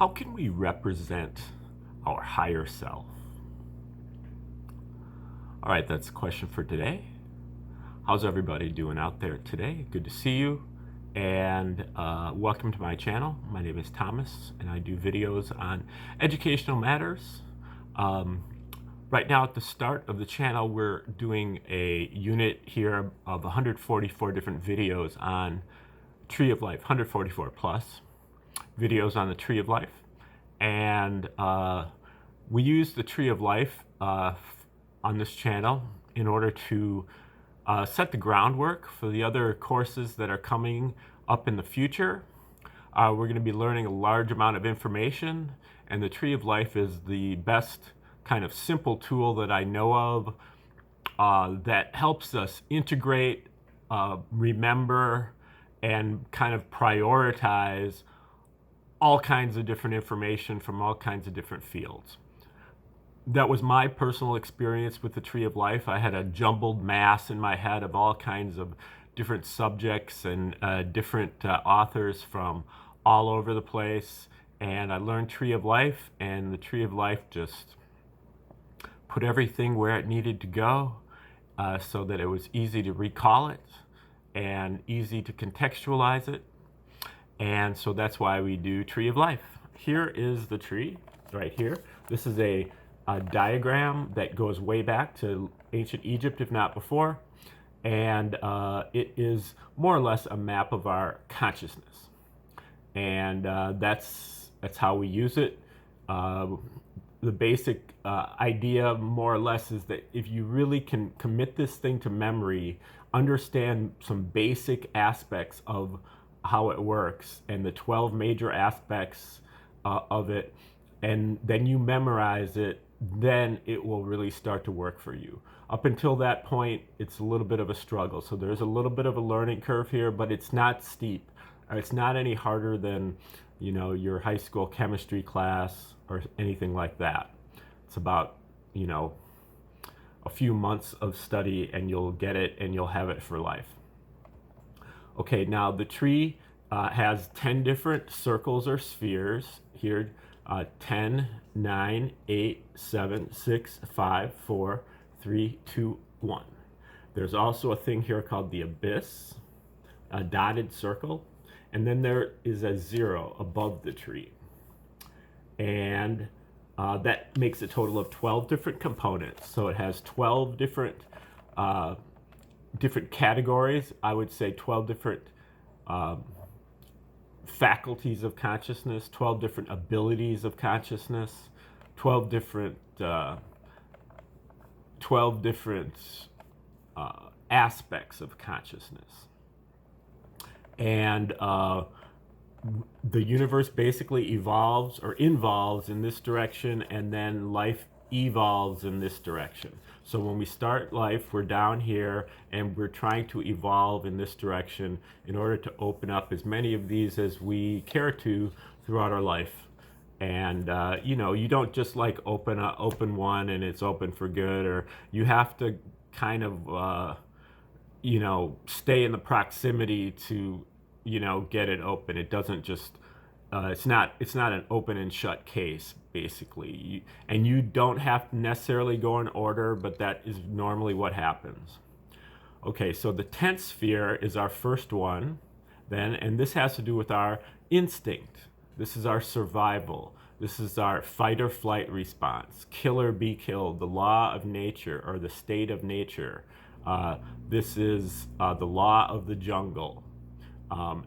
How can we represent our higher self? All right, that's the question for today. How's everybody doing out there today? Good to see you, and welcome to my channel. My name is Thomas, and I do videos on educational matters. Right now at the start of the channel, we're doing a unit here of 144 different videos on Tree of Life, 144 plus videos on the Tree of Life. And we use the Tree of Life on this channel in order to set the groundwork for the other courses that are coming up in the future. We're going to be learning a large amount of information, and the Tree of Life is the best kind of simple tool that I know of that helps us integrate, remember, and kind of prioritize all kinds of different information from all kinds of different fields. That was my personal experience with the Tree of Life. I had a jumbled mass in my head of all kinds of different subjects and different authors from all over the place. And I learned Tree of Life, and the Tree of Life just put everything where it needed to go so that it was easy to recall it and easy to contextualize it. And so that's why we do Tree of Life. Here is the tree right here. This is a diagram that goes way back to ancient Egypt, if not before. And it is more or less a map of our consciousness. And that's how we use it. The basic idea, more or less, is that if you really can commit this thing to memory, understand some basic aspects of how it works and the 12 major aspects of it, and then you memorize it, then it will really start to work for you. Up until that point, it's a little bit of a struggle. So there's a little bit of a learning curve here, but it's not steep. It's not any harder than, you know, your high school chemistry class or anything like that. It's about, you know, a few months of study and you'll get it and you'll have it for life. Okay, now the tree has 10 different circles or spheres here. 10, 9, 8, 7, 6, 5, 4, 3, 2, 1. There's also a thing here called the abyss, a dotted circle, and then there is a 0 above the tree. And that makes a total of 12 different components. So it has 12 different categories. I would say 12 different faculties of consciousness, 12 different abilities of consciousness, 12 different aspects of consciousness. And the universe basically evolves or involves in this direction, and then life evolves in this direction. So when we start life, we're down here and we're trying to evolve in this direction in order to open up as many of these as we care to throughout our life. And you know, you don't just like open one and it's open for good, or you have to kind of you know, stay in the proximity to, you know, get it open. It doesn't just it's not an open and shut case, basically. And you don't have to necessarily go in order, but that is normally what happens. Okay, so the 10th sphere is our first one then, and this has to do with our instinct. This is our survival. This is our fight or flight response. Kill or be killed, the law of nature or the state of nature. This is the law of the jungle.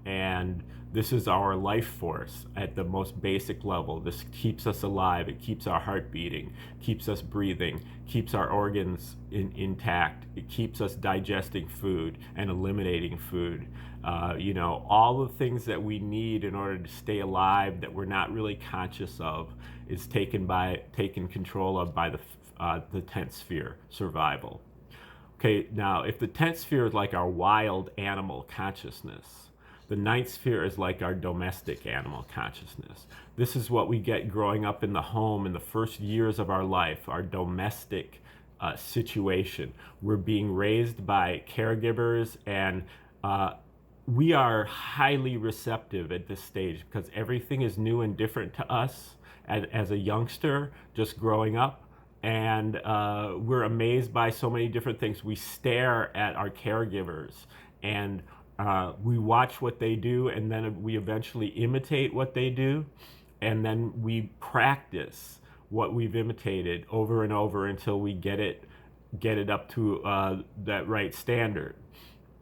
And this is our life force at the most basic level. This keeps us alive. It keeps our heart beating, keeps us breathing, keeps our organs intact. It keeps us digesting food and eliminating food. You know, all the things that we need in order to stay alive that we're not really conscious of is taken control of by the 10th sphere, survival. Okay, now if the 10th sphere is like our wild animal consciousness, the 9th sphere is like our domestic animal consciousness. This is what we get growing up in the home in the first years of our life, our domestic situation. We're being raised by caregivers and we are highly receptive at this stage because everything is new and different to us as a youngster just growing up. And we're amazed by so many different things. We stare at our caregivers and we watch what they do, and then we eventually imitate what they do, and then we practice what we've imitated over and over until we get it up to that right standard.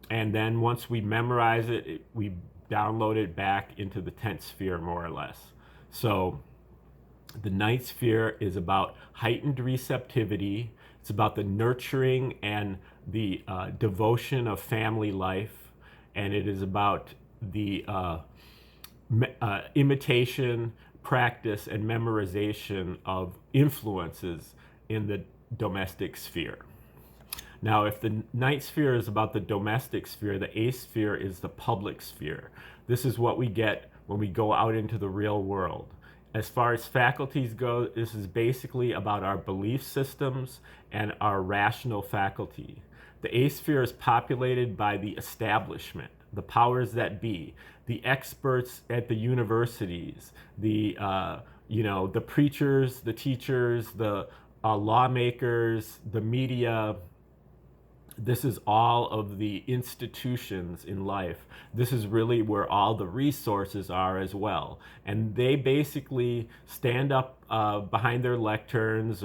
And then once we memorize it, we download it back into the 10th sphere, more or less. So the 9th sphere is about heightened receptivity. It's about the nurturing and the devotion of family life. And it is about the imitation, practice, and memorization of influences in the domestic sphere. Now, if the 9th sphere is about the domestic sphere, the 8th sphere is the public sphere. This is what we get when we go out into the real world. As far as faculties go, this is basically about our belief systems and our rational faculty. The 8th sphere is populated by the establishment, the powers that be, the experts at the universities, the preachers, the teachers, the lawmakers, the media. This is all of the institutions in life. This is really where all the resources are as well. And they basically stand up behind their lecterns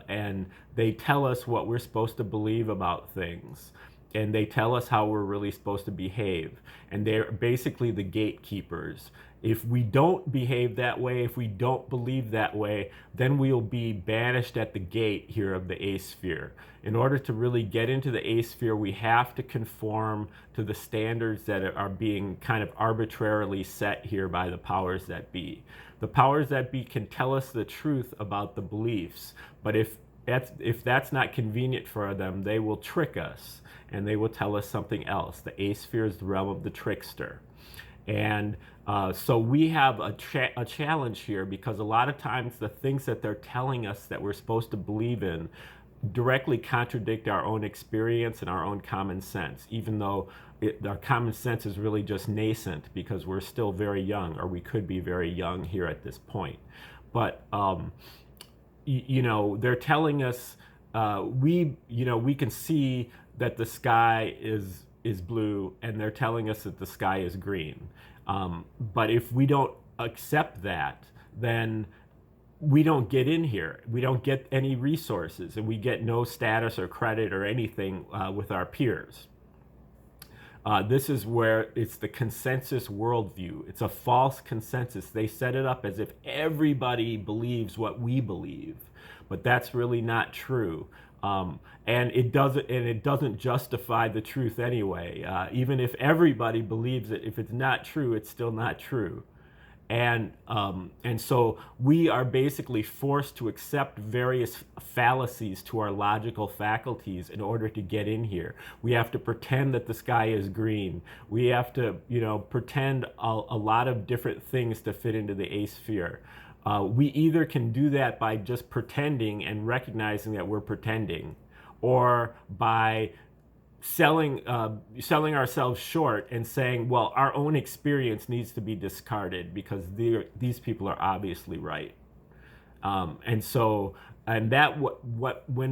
and they tell us what we're supposed to believe about things. And they tell us how we're really supposed to behave. And they're basically the gatekeepers. If we don't behave that way, if we don't believe that way, then we'll be banished at the gate here of the 8th sphere. In order to really get into the 8th sphere, we have to conform to the standards that are being kind of arbitrarily set here by the powers that be. The powers that be can tell us the truth about the beliefs, but if that's not convenient for them, they will trick us and they will tell us something else. The 8th sphere is the realm of the trickster. And so we have a challenge here because a lot of times the things that they're telling us that we're supposed to believe in directly contradict our own experience and our own common sense, even though our common sense is really just nascent because we're still very young, or we could be very young here at this point. But they're telling us we can see that the sky is blue, and they're telling us that the sky is green. But if we don't accept that, then we don't get in here. We don't get any resources, and we get no status or credit or anything with our peers. This is where it's the consensus worldview. It's a false consensus. They set it up as if everybody believes what we believe, but that's really not true. And it doesn't justify the truth anyway. Even if everybody believes it, if it's not true, it's still not true. And so we are basically forced to accept various fallacies to our logical faculties in order to get in here. We have to pretend that the sky is green. We have to, pretend a lot of different things to fit into the 8th sphere. We either can do that by just pretending and recognizing that we're pretending, or by selling ourselves short and saying, well, our own experience needs to be discarded because these people are obviously right. When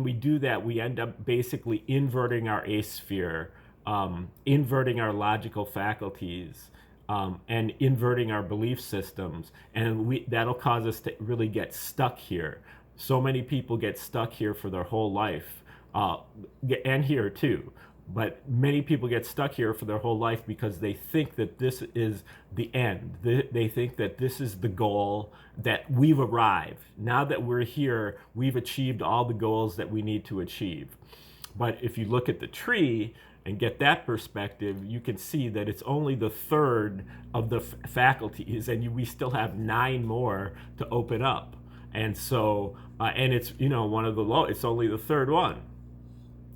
we do that, we end up basically inverting our 8th sphere, inverting our logical faculties, and inverting our belief systems, and that'll cause us to really get stuck here. So many people get stuck here for their whole life, and here too. But many people get stuck here for their whole life because they think that this is the end. They think that this is the goal, that we've arrived. Now that we're here, we've achieved all the goals that we need to achieve. But if you look at the tree and get that perspective, you can see that it's only the third of the faculties, and we still have 9 more to open up. And so, and it's, one of the low, it's only the third one.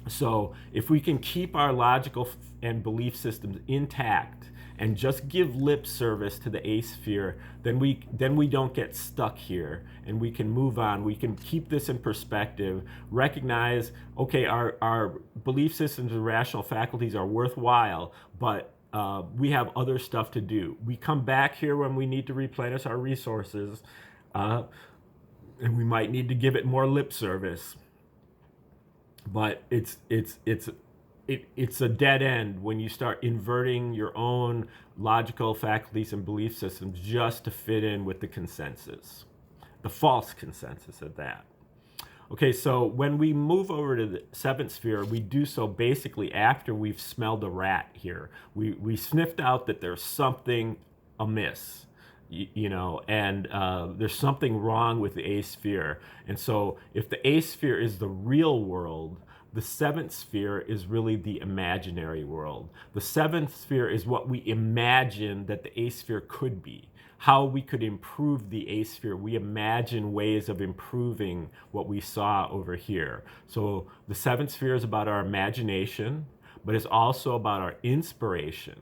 So if we can keep our logical and belief systems intact and just give lip service to the 8th sphere, then we don't get stuck here, and we can move on. We can keep this in perspective, recognize, okay, our belief systems and rational faculties are worthwhile, but we have other stuff to do. We come back here when we need to replenish our resources, and we might need to give it more lip service. But it's a dead end when you start inverting your own logical faculties and belief systems just to fit in with the consensus, the false consensus at that. Okay, so when we move over to the seventh sphere, we do so basically after we've smelled a rat here. We sniffed out that there's something amiss, and there's something wrong with the A sphere. And so if the A sphere is the real world, the seventh sphere is really the imaginary world. The seventh sphere is what we imagine that the A sphere could be, how we could improve the A sphere. We imagine ways of improving what we saw over here. So the seventh sphere is about our imagination, but it's also about our inspiration.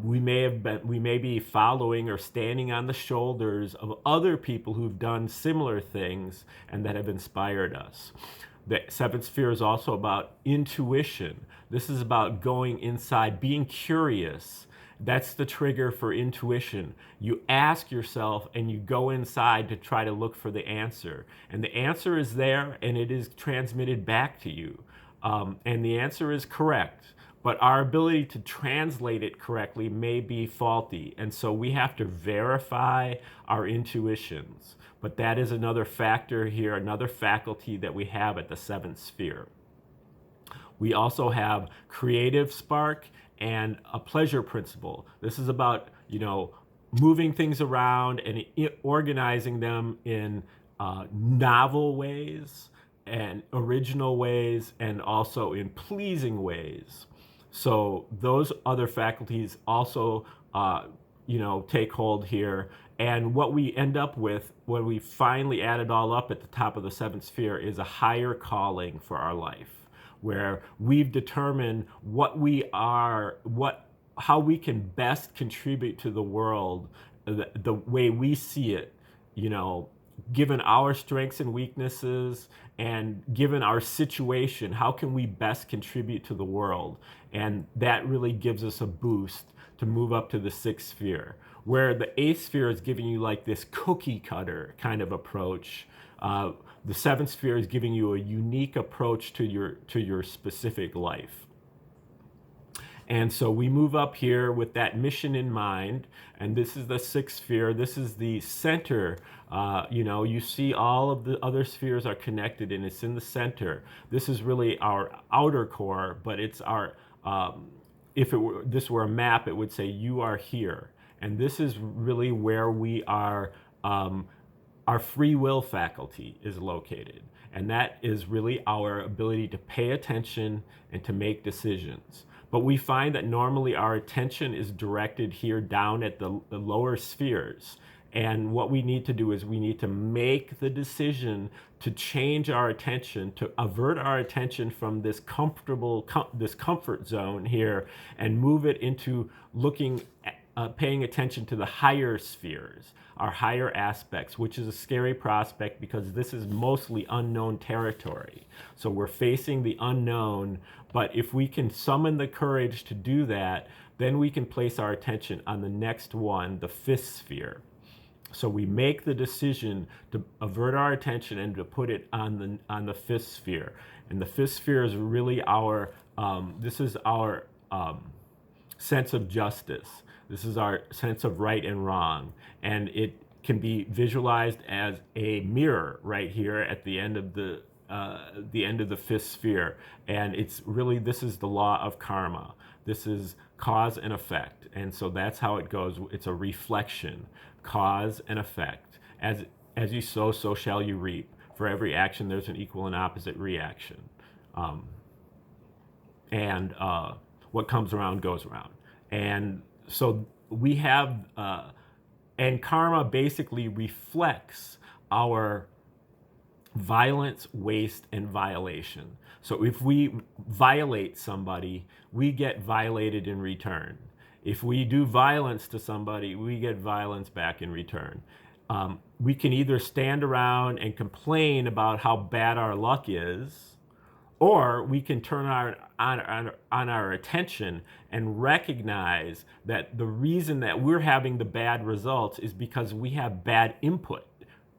We may be following or standing on the shoulders of other people who've done similar things and that have inspired us. The seventh sphere is also about intuition. This is about going inside, being curious. That's the trigger for intuition. You ask yourself and you go inside to try to look for the answer. And the answer is there and it is transmitted back to you. And the answer is correct. But our ability to translate it correctly may be faulty. And so we have to verify our intuitions. But that is another factor here, another faculty that we have at the seventh sphere. We also have creative spark and a pleasure principle. This is about, moving things around and organizing them in novel ways and original ways and also in pleasing ways. So those other faculties also, take hold here. And what we end up with when we finally add it all up at the top of the seventh sphere is a higher calling for our life, where we've determined what we are, how we can best contribute to the world, the way we see it, given our strengths and weaknesses and given our situation, how can we best contribute to the world? And that really gives us a boost to move up to the sixth sphere, where the eighth sphere is giving you like this cookie cutter kind of approach. The seventh sphere is giving you a unique approach to your specific life. And so we move up here with that mission in mind, and this is the sixth sphere. This is the center. You see all of the other spheres are connected, and it's in the center. This is really our outer core, but it's our, if this were a map, it would say you are here. And this is really where we are, our free will faculty is located. And that is really our ability to pay attention and to make decisions. But we find that normally our attention is directed here down at the lower spheres. And what we need to do is we need to make the decision to change our attention, to avert our attention from this comfort zone here and move it into looking at, paying attention to the higher spheres, our higher aspects, which is a scary prospect because this is mostly unknown territory. So we're facing the unknown, but if we can summon the courage to do that, then we can place our attention on the next one, the fifth sphere. So we make the decision to avert our attention and to put it on the fifth sphere. And the fifth sphere is really our, this is our sense of justice. This is our sense of right and wrong. And it can be visualized as a mirror right here at the end of the fifth sphere. And it's really, this is the law of karma. This is cause and effect. And so that's how it goes. It's a reflection, cause and effect. As you sow, so shall you reap. For every action, there's an equal and opposite reaction. What comes around goes around. And so we have, and karma basically reflects our violence, waste, and violation. So if we violate somebody, we get violated in return. If we do violence to somebody, we get violence back in return. We can either stand around and complain about how bad our luck is, Or we can turn on our attention and recognize that the reason that we're having the bad results is because we have bad input.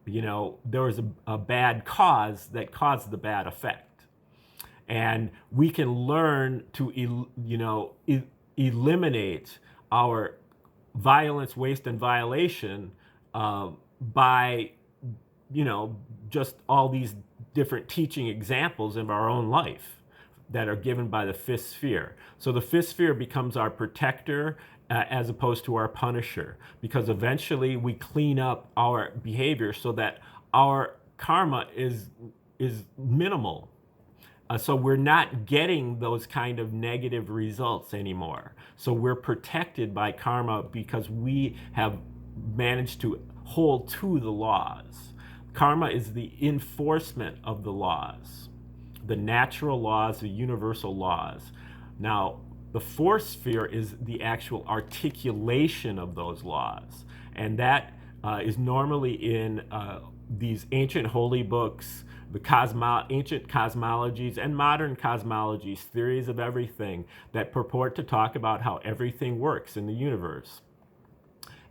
There was a bad cause that caused the bad effect. And we can learn to eliminate our violence, waste, and violation by just all these different teaching examples of our own life that are given by the fifth sphere. So the fifth sphere becomes our protector as opposed to our punisher, because eventually we clean up our behavior so that our karma is minimal. So we're not getting those kind of negative results anymore. So we're protected by karma because we have managed to hold to the laws. Karma is the enforcement of the laws, the natural laws, the universal laws. Now, the fourth sphere is the actual articulation of those laws. And that is normally in these ancient holy books, the ancient cosmologies and modern cosmologies, theories of everything that purport to talk about how everything works in the universe.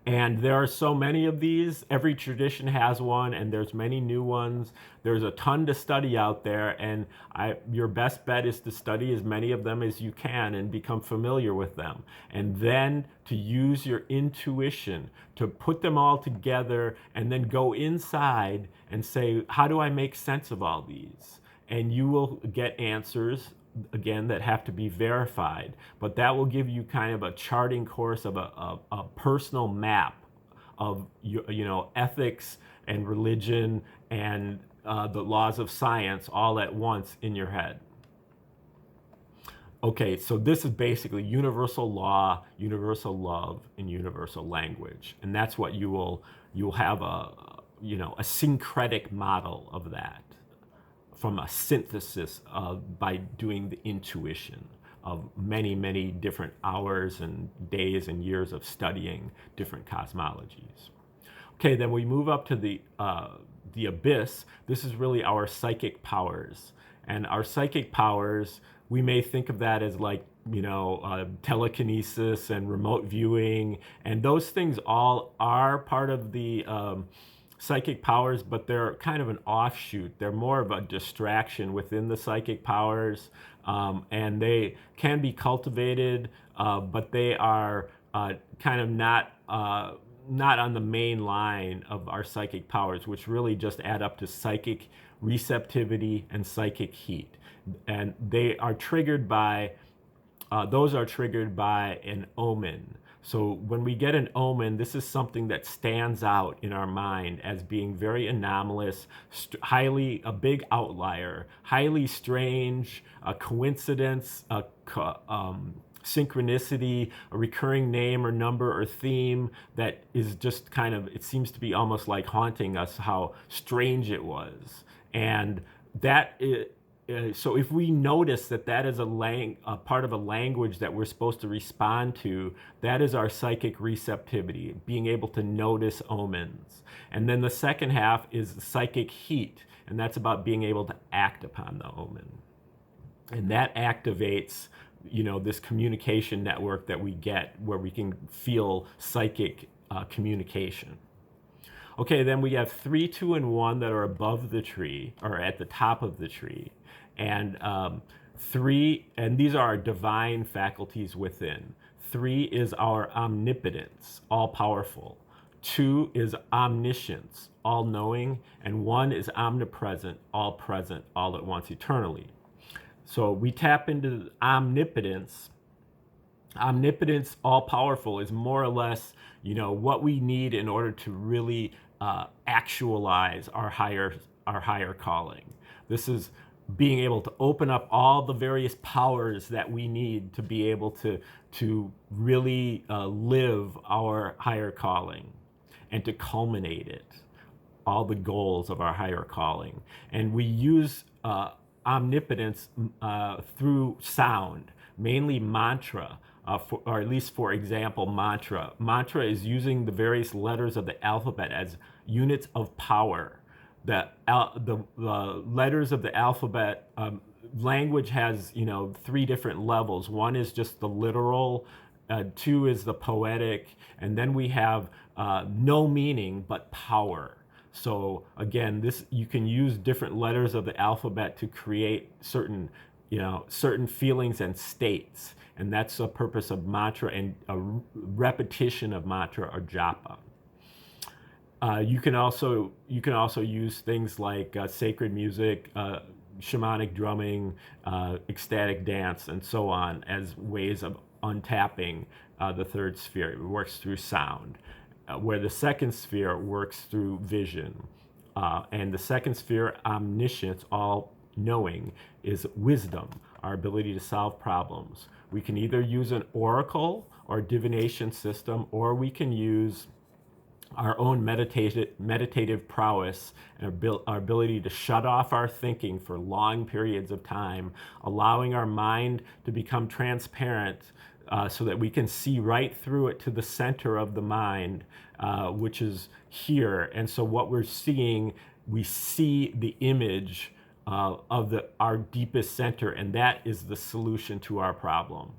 And there are so many of these. Every tradition has one, and there's many new ones. There's a ton to study out there, and your best bet is to study as many of them as you can and become familiar with them. And then to use your intuition to put them all together and then go inside and say, how do I make sense of all these? And you will get answers, again, that have to be verified, but that will give you kind of a charting course of a personal map of ethics and religion and the laws of science all at once in your head. Okay, so this is basically universal law, universal love, and universal language, and that's what you'll have a syncretic model of that, from a synthesis by doing the intuition of many, many different hours and days and years of studying different cosmologies. Okay, then we move up to the abyss. This is really our psychic powers. And our psychic powers, we may think of that as like, telekinesis and remote viewing. And those things all are part of the psychic powers, but they're kind of an offshoot. They're more of a distraction within the psychic powers, and they can be cultivated, but they are kind of not on the main line of our psychic powers, which really just add up to psychic receptivity and psychic heat. And they are triggered by, those are triggered by an omen. So when we get an omen, this is something that stands out in our mind as being very anomalous, a big outlier, highly strange, a coincidence, synchronicity, a recurring name or number or theme that is just kind of, it seems to be almost like haunting us how strange it was. And that is, so if we notice that is a part of a language that we're supposed to respond to, that is our psychic receptivity, being able to notice omens. And then the second half is psychic heat, and that's about being able to act upon the omen. And that activates, this communication network that we get where we can feel psychic communication. Okay, then we have 3, 2, and 1 that are above the tree, or at the top of the tree. And 3, and these are our divine faculties within. 3 is our omnipotence, all-powerful. 2 is omniscience, all-knowing. And 1 is omnipresent, all-present, all at once, eternally. So we tap into omnipotence. Omnipotence, all-powerful, is more or less, what we need in order to really actualize our higher calling. This is being able to open up all the various powers that we need to be able to really live our higher calling and to culminate it, all the goals of our higher calling. And we use omnipotence through sound, mainly mantra, or at least for example, mantra. Mantra is using the various letters of the alphabet as units of power. The letters of the alphabet language has, 3 different levels. One is just the literal, 2 is the poetic, and then we have no meaning but power. So again, you can use different letters of the alphabet to create certain feelings and states, and that's the purpose of mantra and a repetition of mantra or japa. You can also use things like sacred music, shamanic drumming, ecstatic dance, and so on as ways of untapping the third sphere. It works through sound, where the second sphere works through vision. And the second sphere, omniscience, all knowing, is wisdom, our ability to solve problems. We can either use an oracle or divination system, or we can use our own meditative prowess and our ability to shut off our thinking for long periods of time, allowing our mind to become transparent so that we can see right through it to the center of the mind, which is here. And so what we're seeing, we see the image of our deepest center, and that is the solution to our problem.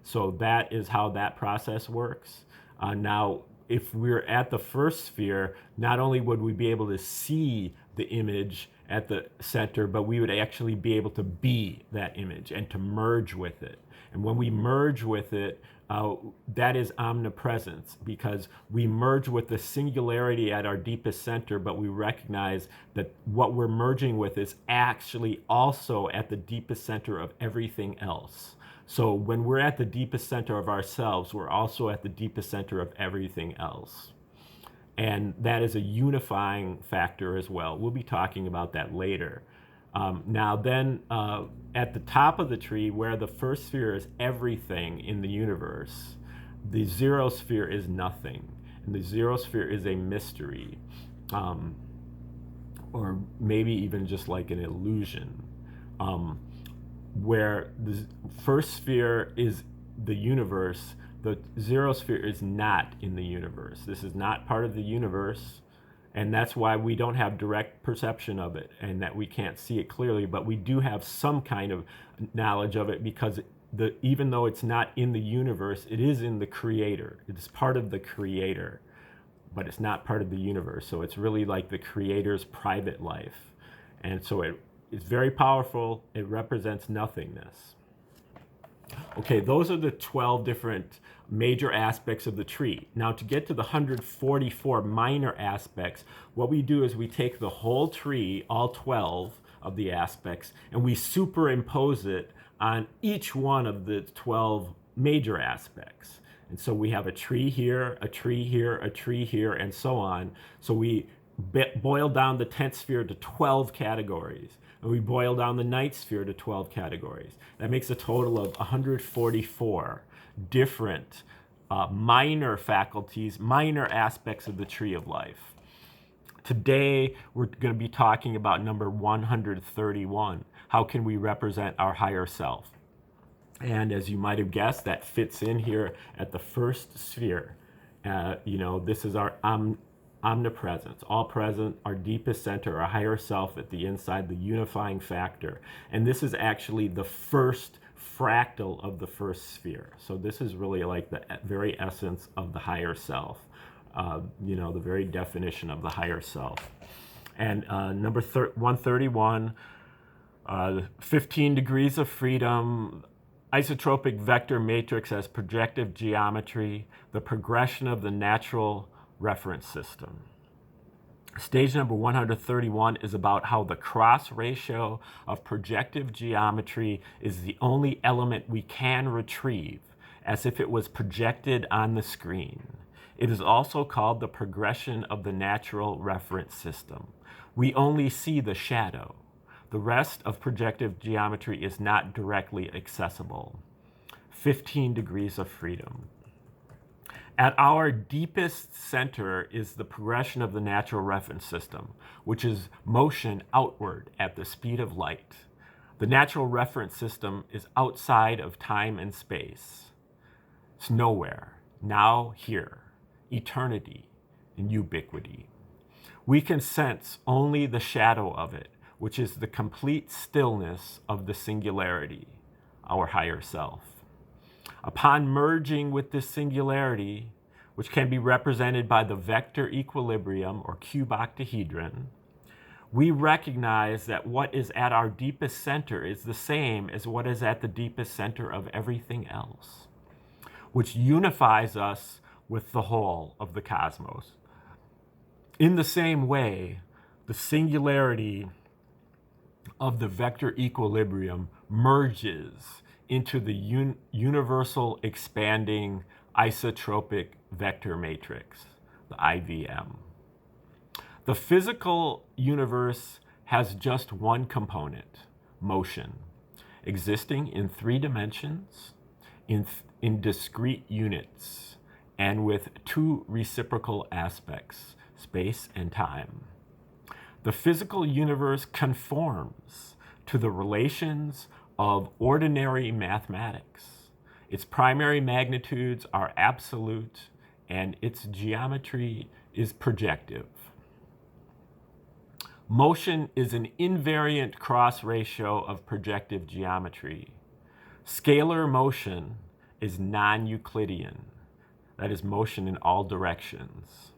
So that is how that process works. Now, if we're at the first sphere, not only would we be able to see the image at the center, but we would actually be able to be that image and to merge with it. And when we merge with it, that is omnipresence, because we merge with the singularity at our deepest center, but we recognize that what we're merging with is actually also at the deepest center of everything else. So when we're at the deepest center of ourselves, we're also at the deepest center of everything else. And that is a unifying factor as well. We'll be talking about that later. Now then, at the top of the tree, where the first sphere is everything in the universe, the zero sphere is nothing. And the zero sphere is a mystery, or maybe even just like an illusion. Where the first sphere is the universe, the zero sphere is not in the universe. This is not part of the universe, and that's why we don't have direct perception of it and that we can't see it clearly, but we do have some kind of knowledge of it, because even though it's not in the universe, it is in the creator. It is part of the creator, but it's not part of the universe. So it's really like the creator's private life. And so it's very powerful. It represents nothingness. Okay, those are the 12 different major aspects of the tree. Now, to get to the 144 minor aspects, what we do is we take the whole tree, all 12 of the aspects, and we superimpose it on each one of the 12 major aspects. And so we have a tree here, a tree here, a tree here, and so on. So we boil down the 10th sphere to 12 categories. And we boil down the 9th sphere to 12 categories. That makes a total of 144 different minor faculties, minor aspects of the tree of life. Today, we're going to be talking about number 131. How can we represent our higher self? And as you might have guessed, that fits in here at the first sphere. This is our omnipresence, all present, our deepest center, our higher self at the inside, the unifying factor. And this is actually the first fractal of the first sphere. So this is really like the very essence of the higher self, the very definition of the higher self. And number 131, 15 degrees of freedom, isotropic vector matrix as projective geometry, the progression of the natural reference system. Stage number 131 is about how the cross ratio of projective geometry is the only element we can retrieve, as if it was projected on the screen. It is also called the progression of the natural reference system. We only see the shadow. The rest of projective geometry is not directly accessible. 15 degrees of freedom. At our deepest center is the progression of the natural reference system, which is motion outward at the speed of light. The natural reference system is outside of time and space. It's nowhere, now, here, eternity, and ubiquity. We can sense only the shadow of it. which is the complete stillness of the singularity, our higher self. Upon merging with this singularity, which can be represented by the vector equilibrium or cube octahedron, we recognize that what is at our deepest center is the same as what is at the deepest center of everything else, which unifies us with the whole of the cosmos. In the same way, the singularity of the vector equilibrium merges into the universal expanding isotropic vector matrix, the IVM. The physical universe has just one component, motion, existing in 3 dimensions, in discrete units, and with 2 reciprocal aspects, space and time. The physical universe conforms to the relations of ordinary mathematics. Its primary magnitudes are absolute, and its geometry is projective. Motion is an invariant cross ratio of projective geometry. Scalar motion is non-Euclidean, that is motion in all directions,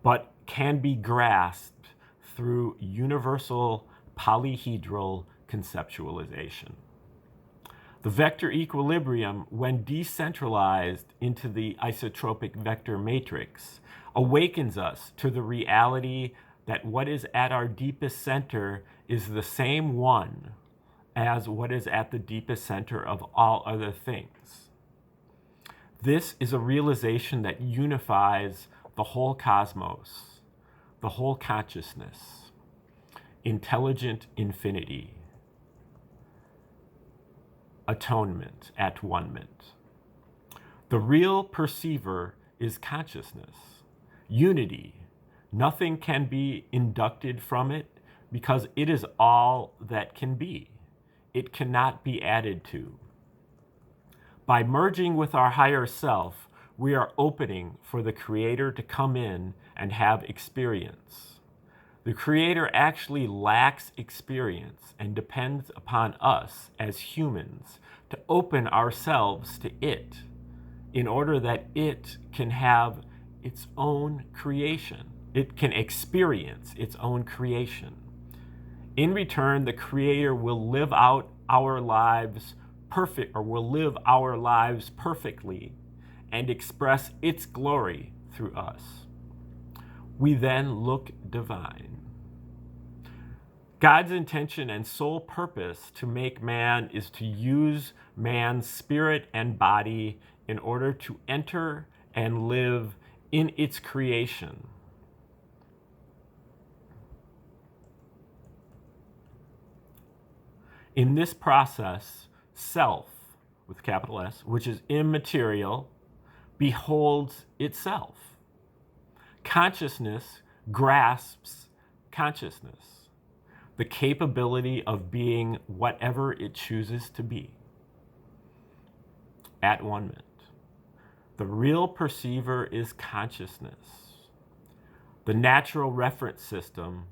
but can be grasped through universal polyhedral conceptualization. The vector equilibrium, when decentralized into the isotropic vector matrix, awakens us to the reality that what is at our deepest center is the same one as what is at the deepest center of all other things. This is a realization that unifies the whole cosmos, the whole consciousness, intelligent infinity, atonement, at-one-ment. The real perceiver is consciousness, unity. Nothing can be inducted from it because it is all that can be. It cannot be added to. By merging with our higher self, we are opening for the Creator to come in and have experience. The Creator actually lacks experience and depends upon us as humans to open ourselves to it in order that it can have its own creation. It can experience its own creation. In return, the Creator will live out our lives will live our lives perfectly and express its glory through us. We then look divine. God's intention and sole purpose to make man is to use man's spirit and body in order to enter and live in its creation. In this process, self, with capital S, which is immaterial, beholds itself. Consciousness grasps consciousness, the capability of being whatever it chooses to be. At-one-ment. The real perceiver is consciousness. The natural reference system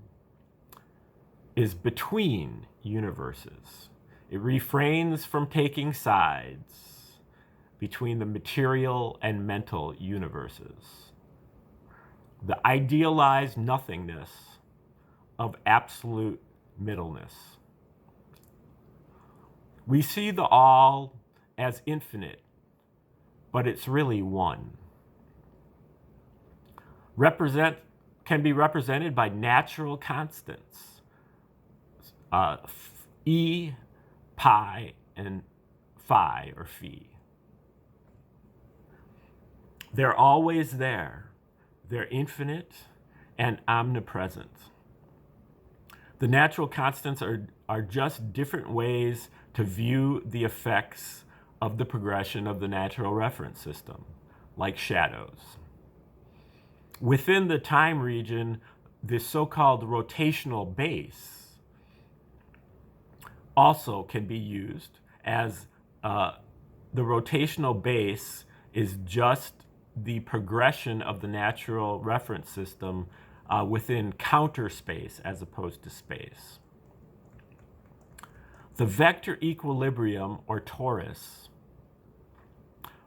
is between universes. It refrains from taking sides between the material and mental universes. The idealized nothingness of absolute middleness. We see the all as infinite, but it's really one. Can be represented by natural constants. E, pi, and phi, or phi. They're always there. They're infinite and omnipresent. The natural constants are just different ways to view the effects of the progression of the natural reference system, like shadows. Within the time region, the so-called rotational base also can be used as the rotational base is just the progression of the natural reference system within counter space as opposed to space. The vector equilibrium, or torus,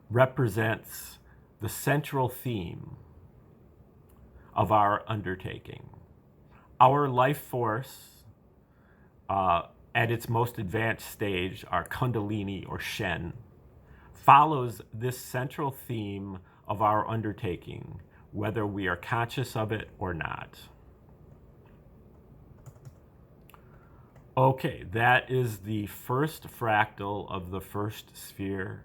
represents the central theme of our undertaking. Our life force, at its most advanced stage, our Kundalini or Shen, follows this central theme of our undertaking, whether we are conscious of it or not. Okay, that is the first fractal of the first sphere.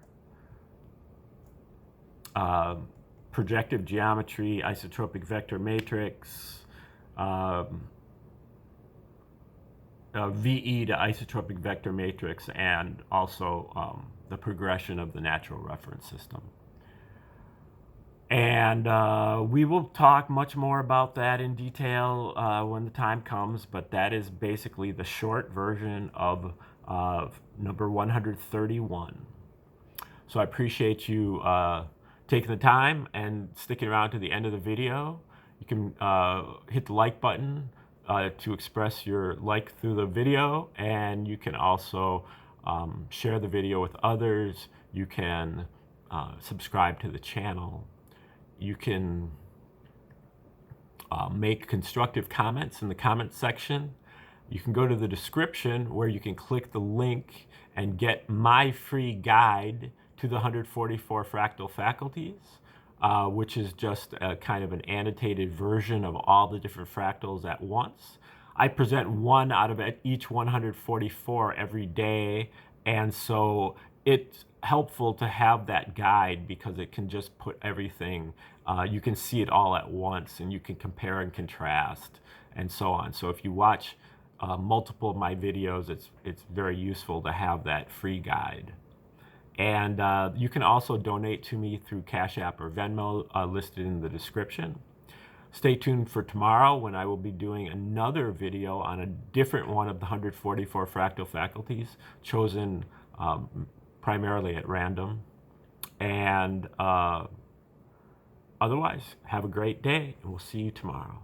Projective geometry, isotropic vector matrix, VE to isotropic vector matrix, and also the progression of the natural reference system. And we will talk much more about that in detail when the time comes, but that is basically the short version of number 131. So I appreciate you taking the time and sticking around to the end of the video. You can hit the like button to express your like through the video, and you can also share the video with others. You can subscribe to the channel. You can make constructive comments in the comment section. You can go to the description where you can click the link and get my free guide to the 144 fractal faculties, which is just a kind of an annotated version of all the different fractals at once. I present one out of each 144 every day, and so it's helpful to have that guide because it can just put everything, you can see it all at once, and you can compare and contrast and so on. So if you watch multiple of my videos, it's very useful to have that free guide. And you can also donate to me through Cash App or Venmo listed in the description. Stay tuned for tomorrow when I will be doing another video on a different one of the 144 fractal faculties, chosen primarily at random. And otherwise, have a great day, and we'll see you tomorrow.